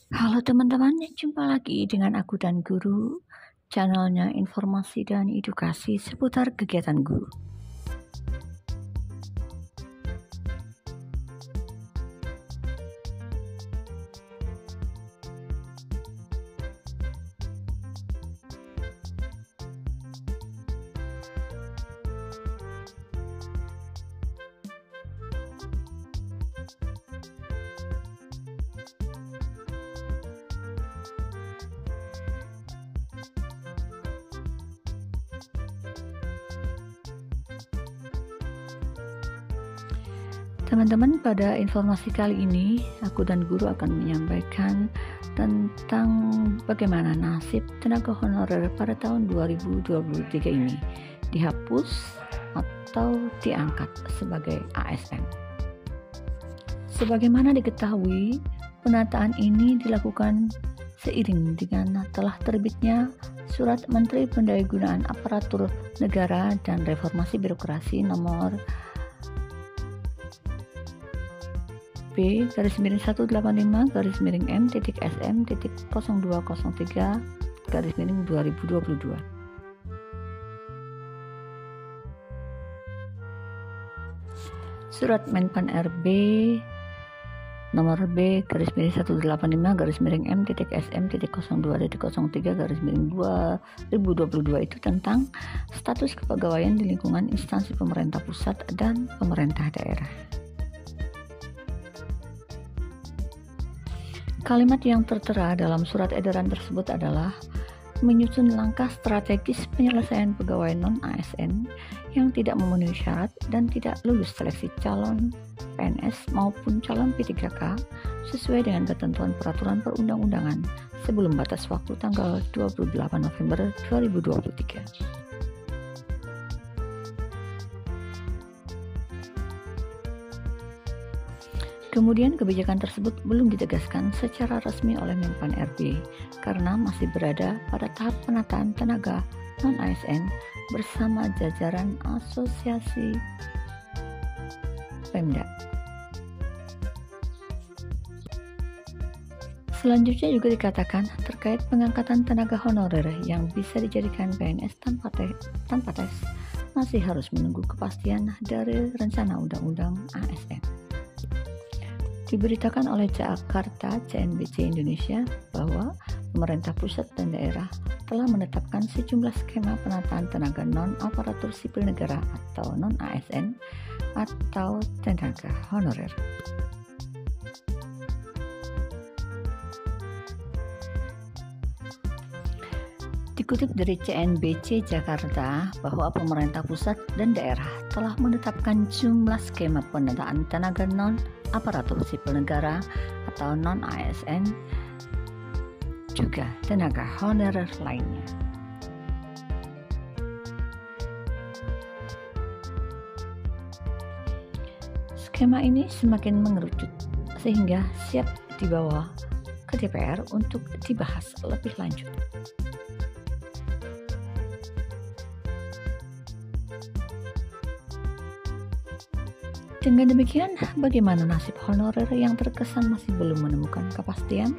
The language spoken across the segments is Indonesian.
Halo teman-teman, jumpa lagi dengan aku dan Guru, channelnya informasi dan edukasi seputar kegiatan guru. Teman-teman, pada informasi kali ini, aku dan Guru akan menyampaikan tentang bagaimana nasib tenaga honorer pada tahun 2023 ini, dihapus atau diangkat sebagai ASN. Sebagaimana diketahui, penataan ini dilakukan seiring dengan telah terbitnya Surat Menteri Pendayagunaan Aparatur Negara dan Reformasi Birokrasi nomor B-M-M.M.0203/2022. Surat Menpan RB nomor B-M.M.M.SM.02.03/2022 itu tentang status kepegawaian di lingkungan instansi pemerintah pusat dan pemerintah daerah. Kalimat yang tertera dalam surat edaran tersebut adalah menyusun langkah strategis penyelesaian pegawai non-ASN yang tidak memenuhi syarat dan tidak lulus seleksi calon PNS maupun calon P3K sesuai dengan ketentuan peraturan perundang-undangan sebelum batas waktu tanggal 28 November 2023. Kemudian kebijakan tersebut belum ditegaskan secara resmi oleh Menpan RB karena masih berada pada tahap penataan tenaga non-ASN bersama jajaran asosiasi Pemda. Selanjutnya juga dikatakan terkait pengangkatan tenaga honorer yang bisa dijadikan PNS tanpa tes masih harus menunggu kepastian dari rencana undang-undang ASN. Diberitakan oleh Jakarta CNBC Indonesia bahwa pemerintah pusat dan daerah telah menetapkan sejumlah skema penataan tenaga non-aparatur sipil negara atau non-ASN atau tenaga honorer. Dikutip dari CNBC Jakarta bahwa pemerintah pusat dan daerah telah menetapkan jumlah skema penataan tenaga non-aparatur sipil negara atau non-ASN juga tenaga honorer lainnya. Skema ini semakin mengerucut sehingga siap dibawa ke DPR untuk dibahas lebih lanjut. Dengan demikian, bagaimana nasib honorer yang terkesan masih belum menemukan kepastian?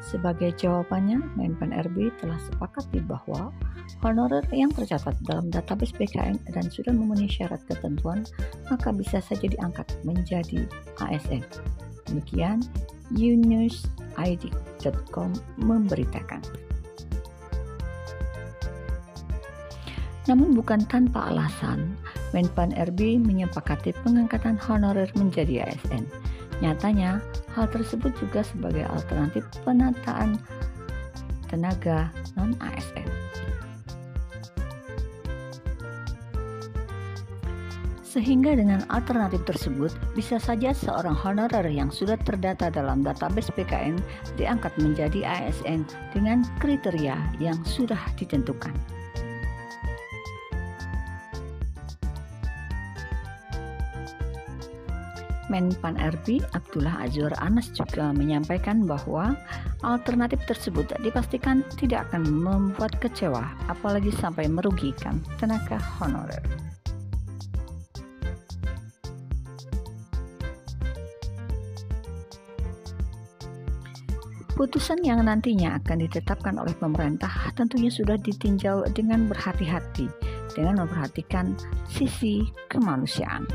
Sebagai jawabannya, Menpan RB telah sepakati bahwa honorer yang tercatat dalam database BKN dan sudah memenuhi syarat ketentuan maka bisa saja diangkat menjadi ASN. Demikian unewsid.com memberitakan. Namun bukan tanpa alasan, Menpan RB menyepakati pengangkatan honorer menjadi ASN. Nyatanya, hal tersebut juga sebagai alternatif penataan tenaga non-ASN. Sehingga dengan alternatif tersebut, bisa saja seorang honorer yang sudah terdata dalam database PKN diangkat menjadi ASN dengan kriteria yang sudah ditentukan. Menpan RB Abdullah Azwar Anas juga menyampaikan bahwa alternatif tersebut dipastikan tidak akan membuat kecewa, apalagi sampai merugikan tenaga honorer. Putusan yang nantinya akan ditetapkan oleh pemerintah tentunya sudah ditinjau dengan berhati-hati, dengan memperhatikan sisi kemanusiaan.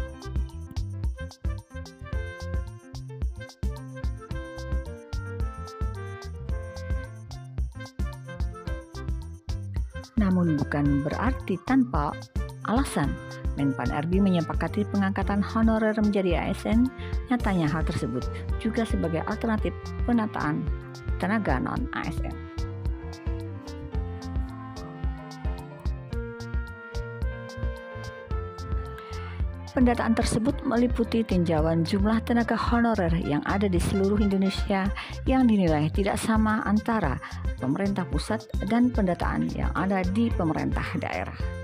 Namun bukan berarti tanpa alasan Menpan RB menyepakati pengangkatan honorer menjadi ASN. Nyatanya hal tersebut juga sebagai alternatif penataan tenaga non-ASN. Pendataan tersebut meliputi tinjauan jumlah tenaga honorer yang ada di seluruh Indonesia yang dinilai tidak sama antara pemerintah pusat dan pendataan yang ada di pemerintah daerah.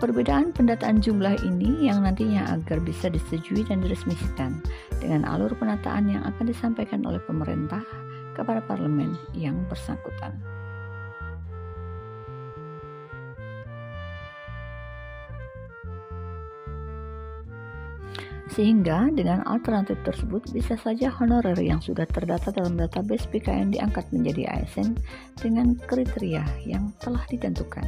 Perbedaan pendataan jumlah ini yang nantinya agar bisa disetujui dan diresmikan dengan alur penataan yang akan disampaikan oleh pemerintah kepada parlemen yang bersangkutan. Sehingga dengan alternatif tersebut bisa saja honorer yang sudah terdata dalam database BKN diangkat menjadi ASN dengan kriteria yang telah ditentukan.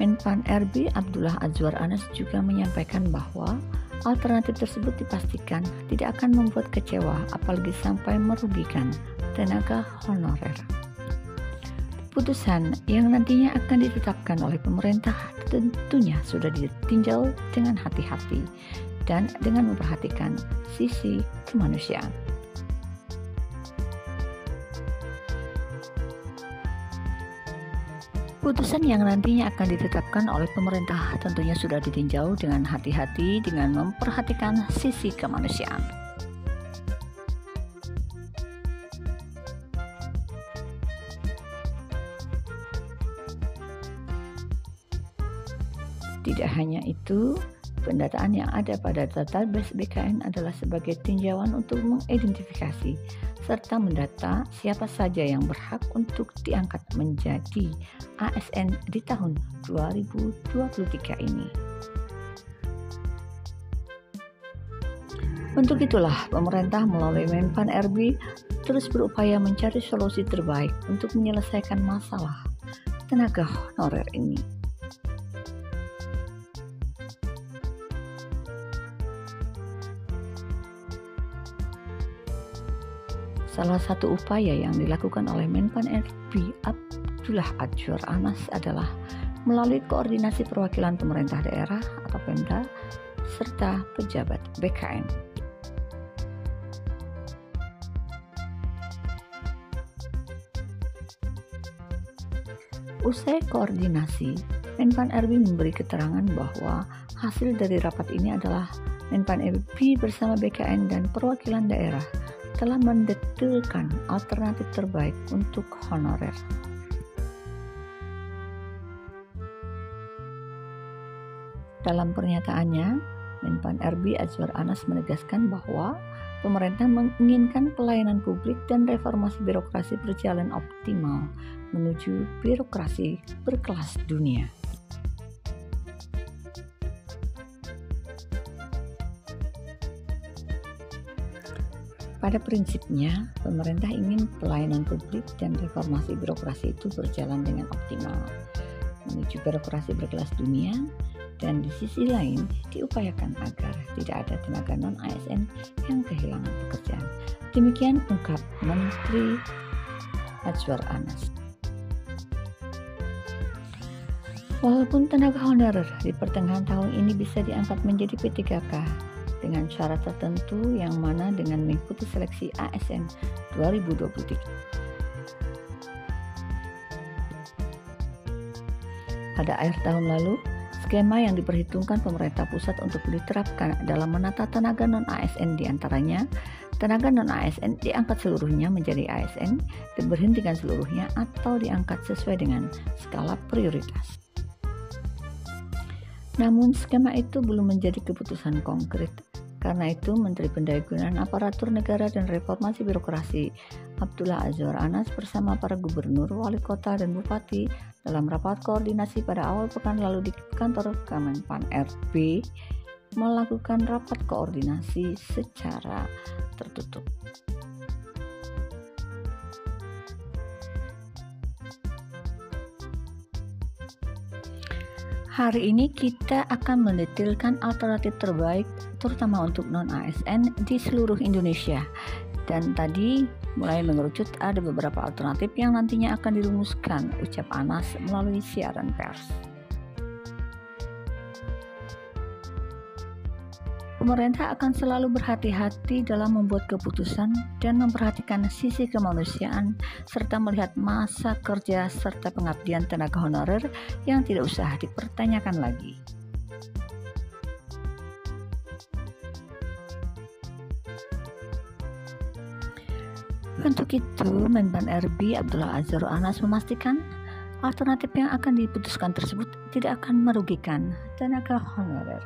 Menpan RB Abdullah Azwar Anas juga menyampaikan bahwa alternatif tersebut dipastikan tidak akan membuat kecewa, apalagi sampai merugikan tenaga honorer. Putusan yang nantinya akan ditetapkan oleh pemerintah tentunya sudah ditinjau dengan hati-hati dan dengan memperhatikan sisi kemanusiaan. Putusan yang nantinya akan ditetapkan oleh pemerintah tentunya sudah ditinjau dengan hati-hati dengan memperhatikan sisi kemanusiaan. Tidak hanya itu, pendataan yang ada pada database BKN adalah sebagai tinjauan untuk mengidentifikasi serta mendata siapa saja yang berhak untuk diangkat menjadi ASN di tahun 2023 ini. Untuk itulah pemerintah melalui Menpan RB terus berupaya mencari solusi terbaik untuk menyelesaikan masalah tenaga honorer ini. Salah satu upaya yang dilakukan oleh Menpan RB Abdullah Azwar Anas adalah melalui koordinasi perwakilan pemerintah daerah atau Pemda serta pejabat BKN. Usai koordinasi, Menpan RB memberi keterangan bahwa hasil dari rapat ini adalah Menpan RB bersama BKN dan perwakilan daerah telah mendetailkan alternatif terbaik untuk honorer. Dalam pernyataannya, Menpan RB Azwar Anas menegaskan bahwa pemerintah menginginkan pelayanan publik dan reformasi birokrasi berjalan optimal menuju birokrasi berkelas dunia. Pada prinsipnya, pemerintah ingin pelayanan publik dan reformasi birokrasi itu berjalan dengan optimal menuju birokrasi berkelas dunia, dan di sisi lain diupayakan agar tidak ada tenaga non-ASN yang kehilangan pekerjaan. Demikian ungkap Menteri Azwar Anas. Walaupun tenaga honorer di pertengahan tahun ini bisa diangkat menjadi P3K dengan syarat tertentu yang mana dengan mengikuti seleksi ASN 2023. Pada akhir tahun lalu, skema yang diperhitungkan pemerintah pusat untuk diterapkan dalam menata tenaga non-ASN diantaranya Tenaga non-ASN diangkat seluruhnya menjadi ASN, diberhentikan seluruhnya atau diangkat sesuai dengan skala prioritas. Namun skema itu belum menjadi keputusan konkret. Karena itu, Menteri Pendayagunaan Aparatur Negara dan Reformasi Birokrasi Abdullah Azwar Anas bersama para gubernur, wali kota, dan bupati dalam rapat koordinasi pada awal pekan lalu di kantor Kemenpan RB melakukan rapat koordinasi secara tertutup. Hari ini kita akan mendetailkan alternatif terbaik terutama untuk non-ASN di seluruh Indonesia. Dan tadi mulai mengerucut ada beberapa alternatif yang nantinya akan dirumuskan, ucap Anas melalui siaran pers. Pemerintah akan selalu berhati-hati dalam membuat keputusan dan memperhatikan sisi kemanusiaan serta melihat masa kerja serta pengabdian tenaga honorer yang tidak usah dipertanyakan lagi. Untuk itu, Menpan RB Abdullah Azwar Anas memastikan alternatif yang akan diputuskan tersebut tidak akan merugikan tenaga honorer.